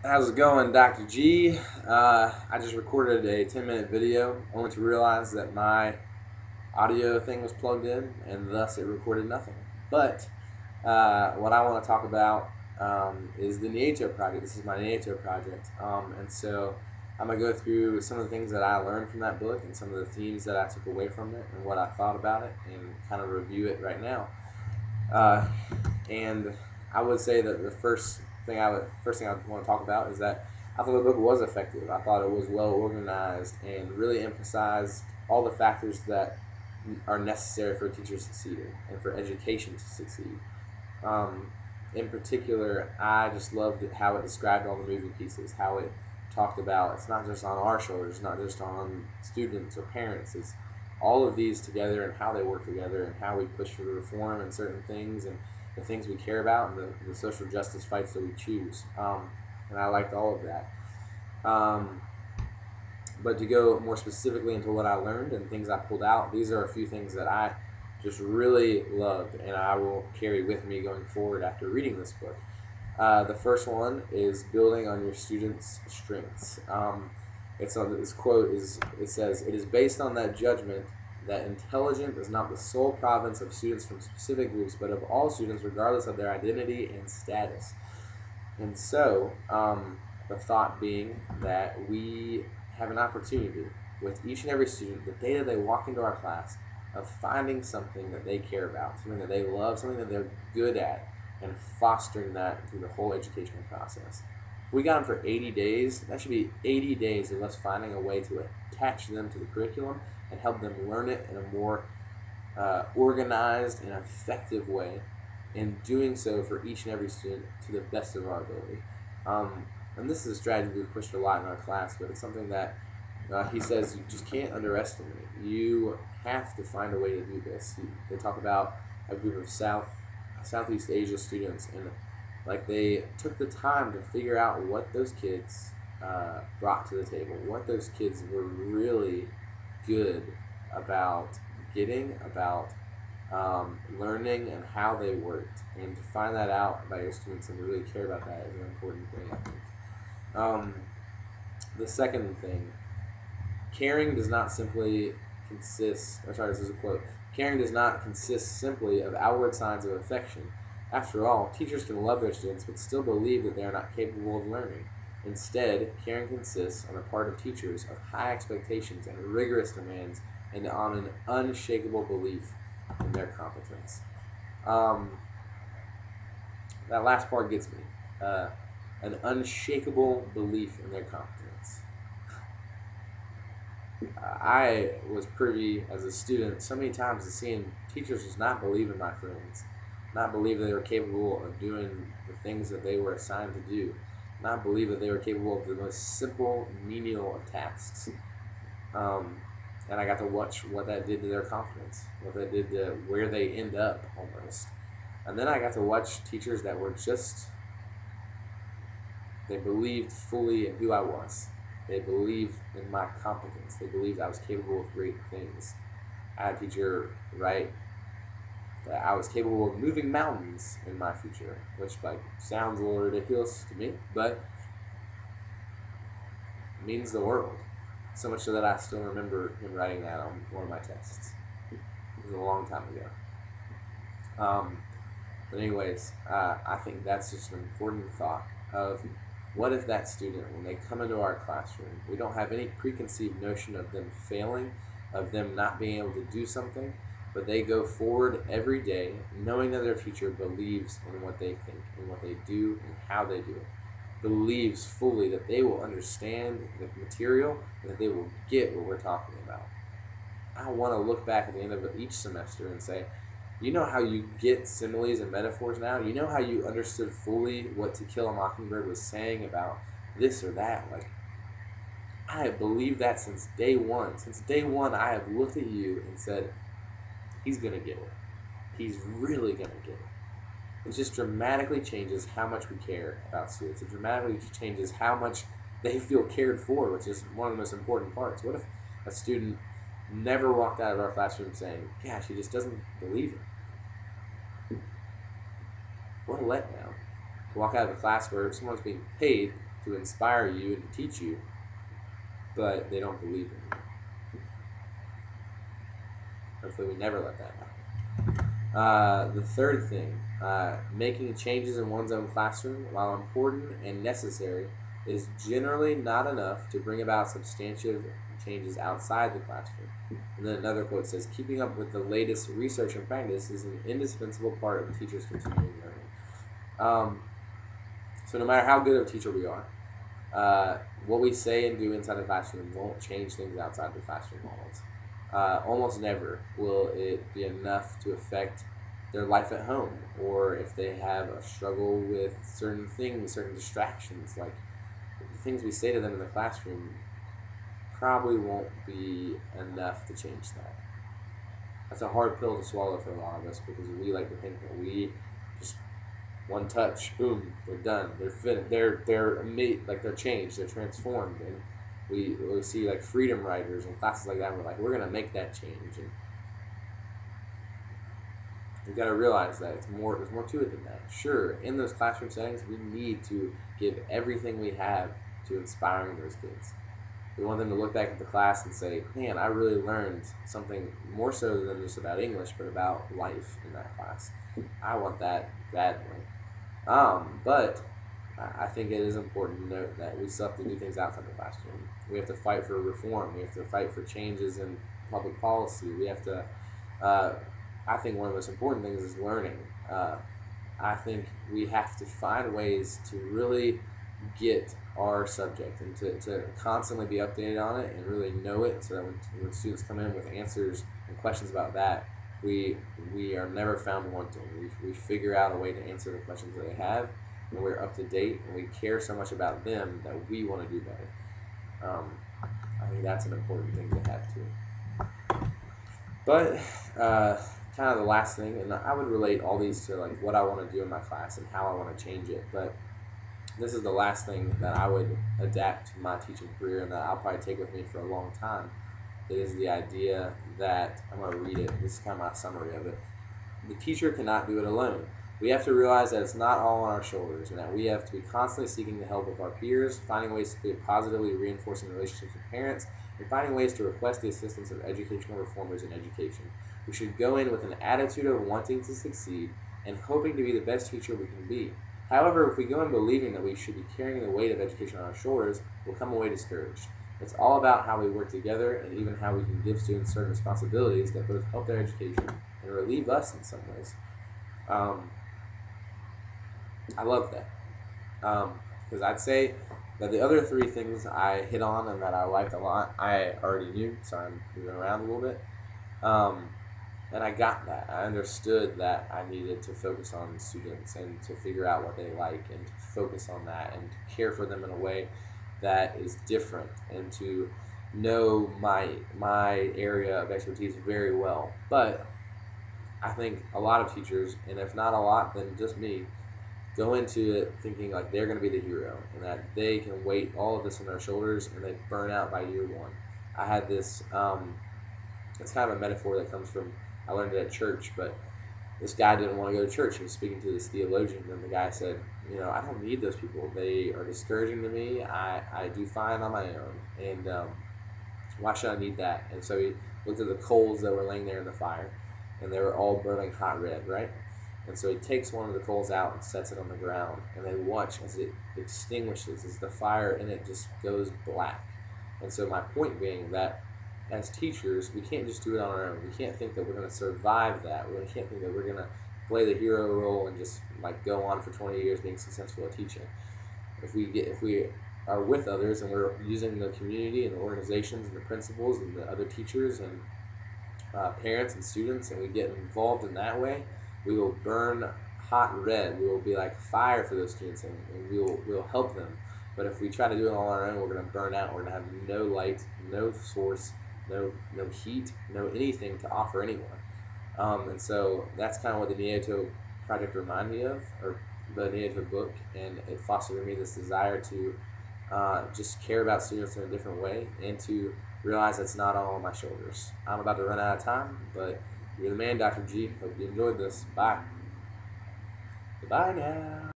How's it going, Dr. G? I just recorded a 10-minute video only to realize that my audio thing was plugged in and thus it recorded nothing. But what I want to talk about is the Nieto Project. This is my Nieto Project. And so I'm going to go through some of the things that I learned from that book and some of the themes that I took away from it and what I thought about it and kind of review it right now. Uh, and I would say that the first thing I want to talk about is that I thought the book was effective. I thought it was well organized and really emphasized all the factors that are necessary for a teacher to succeed and for education to succeed. Um, in particular, I just loved how it described all the moving pieces, how it talked about it's not just on our shoulders, it's not just on students or parents, it's all of these together and how they work together and how we push for the reform and certain things and the things we care about and the social justice fights that we choose. And I liked all of that. Um, but to go more specifically into what I learned and things I pulled out, these are a few things that I just really loved and I will carry with me going forward after reading this book. The first one is building on your students' strengths. It's on this quote is it says it is based on that judgment that intelligence is not the sole province of students from specific groups, but of all students regardless of their identity and status. And so, the thought being that we have an opportunity with each and every student the day that they walk into our class of finding something that they care about, something that they love, something that they're good at, and fostering that through the whole educational process. If we got them for 80 days, that should be 80 days of us finding a way to attach them to the curriculum and help them learn it in a more organized and effective way, and doing so for each and every student to the best of our ability. And this is a strategy we've pushed a lot in our class, but it's something that he says you just can't underestimate. You have to find a way to do this. They talk about a group of Southeast Asia students, and like they took the time to figure out what those kids brought to the table, what those kids were really good about about learning and how they worked. And to find that out about your students and to really care about that is an important thing, I think. Um, the second thing, caring does not simply consist, or sorry, this is a quote, caring does not consist simply of outward signs of affection. After all, teachers can love their students but still believe that they are not capable of learning. Instead, caring consists on the part of teachers of high expectations and rigorous demands and on an unshakable belief in their competence. Um, that last part gets me. Uh, an unshakable belief in their competence. I was privy as a student so many times to seeing teachers just not believe in my friends, not believe they were capable of doing the things that they were assigned to do, not believe that they were capable of the most simple, menial of tasks. Um, and I got to watch what that did to their confidence, what that did to where they end up almost. And then I got to watch teachers that were just, they believed fully in who I was. They believed in my competence. They believed I was capable of great things. I had a teacher write that I was capable of moving mountains in my future, which like sounds a little ridiculous to me, but means the world. So much so that I still remember him writing that on one of my tests. It was a long time ago. Um, but anyways, I think that's just an important thought of what if that student, when they come into our classroom, we don't have any preconceived notion of them failing, of them not being able to do something, but they go forward every day knowing that their teacher believes in what they think and what they do and how they do it, believes fully that they will understand the material and that they will get what we're talking about. I want to look back at the end of each semester and say, you know how you get similes and metaphors now? You know how you understood fully what To Kill a Mockingbird was saying about this or that? Like, I have believed that since day one. Since day one, I have looked at you and said, he's going to get it. He's really going to get it. It just dramatically changes how much we care about students. It dramatically changes how much they feel cared for, which is one of the most important parts. What if a student never walked out of our classroom saying, gosh, he just doesn't believe it? What a letdown. To walk out of a class where someone's being paid to inspire you and to teach you, but they don't believe in you. Hopefully we never let that happen. The third thing, making changes in one's own classroom, while important and necessary, is generally not enough to bring about substantive changes outside the classroom. And then another quote says, keeping up with the latest research and practice is an indispensable part of a teacher's continuing learning. So no matter how good of a teacher we are, what we say and do inside the classroom won't change things outside the classroom almost. Almost never will it be enough to affect their life at home, or if they have a struggle with certain things, certain distractions, like the things we say to them in the classroom probably won't be enough to change that. That's a hard pill to swallow for a lot of us, because we like to think that we just one touch, boom, they're done, they're finished, they're changed, they're transformed, and we see like freedom writers and classes like that, and we're like, we're gonna make that change, and you've got to realize that there's more to it than that. Sure, in those classroom settings, we need to give everything we have to inspiring those kids. We want them to look back at the class and say, man, I really learned something more so than just about English, but about life in that class. I want that badly. But I think it is important to note that we still have to do things outside the classroom. We have to fight for reform. We have to fight for changes in public policy. We have to, I think one of the most important things is learning. I think we have to find ways to really get our subject and to constantly be updated on it and really know it, so that when students come in with answers and questions about that, we are never found wanting. We figure out a way to answer the questions that they have, and we're up to date, and we care so much about them that we want to do better. I think that's an important thing to have too. But kind of the last thing, and I would relate all these to like what I want to do in my class and how I want to change it, but this is the last thing that I would adapt to my teaching career and that I'll probably take with me for a long time. It is the idea that, I'm going to read it, this is kind of my summary of it. The teacher cannot do it alone. We have to realize that it's not all on our shoulders, and that we have to be constantly seeking the help of our peers, finding ways to create positively reinforcing relationships with parents, and finding ways to request the assistance of educational reformers in education. We should go in with an attitude of wanting to succeed and hoping to be the best teacher we can be. However, if we go in believing that we should be carrying the weight of education on our shoulders, we'll come away discouraged. It's all about how we work together, and even how we can give students certain responsibilities that both help their education and relieve us in some ways. I love that. Because I'd say that the other three things I hit on and that I liked a lot, I already knew, so I'm moving around a little bit. And I got that. I understood that I needed to focus on students and to figure out what they like and to focus on that and to care for them in a way that is different and to know my area of expertise very well. But I think a lot of teachers, and if not a lot, then just me, go into it thinking like they're going to be the hero and that they can weight all of this on their shoulders, and they burn out by year one. I had this, it's kind of a metaphor that comes from, I learned it at church, but this guy didn't want to go to church. He was speaking to this theologian, and the guy said, I don't need those people. They are discouraging to me. I do fine on my own, and why should I need that? And so he looked at the coals that were laying there in the fire, and they were all burning hot red, right? And so he takes one of the coals out and sets it on the ground, and they watch as it extinguishes, as the fire in it just goes black. And so my point being that as teachers, we can't just do it on our own. We can't think that we're going to survive that. We can't think that we're going to play the hero role and just like go on for 20 years being successful at teaching. If we are with others and we're using the community and the organizations and the principals and the other teachers and parents and students, and we get involved in that way, we will burn hot red. We will be like fire for those students, and we'll help them. But if we try to do it all on our own, we're going to burn out. We're going to have no light, no source, no heat, no anything to offer anyone. And so that's kind of what the Nieto Project reminded me of, or the Nieto book, and it fostered in me this desire to just care about students in a different way and to realize it's not all on my shoulders. I'm about to run out of time, but you're the man, Dr. G. Hope you enjoyed this. Bye. Goodbye now.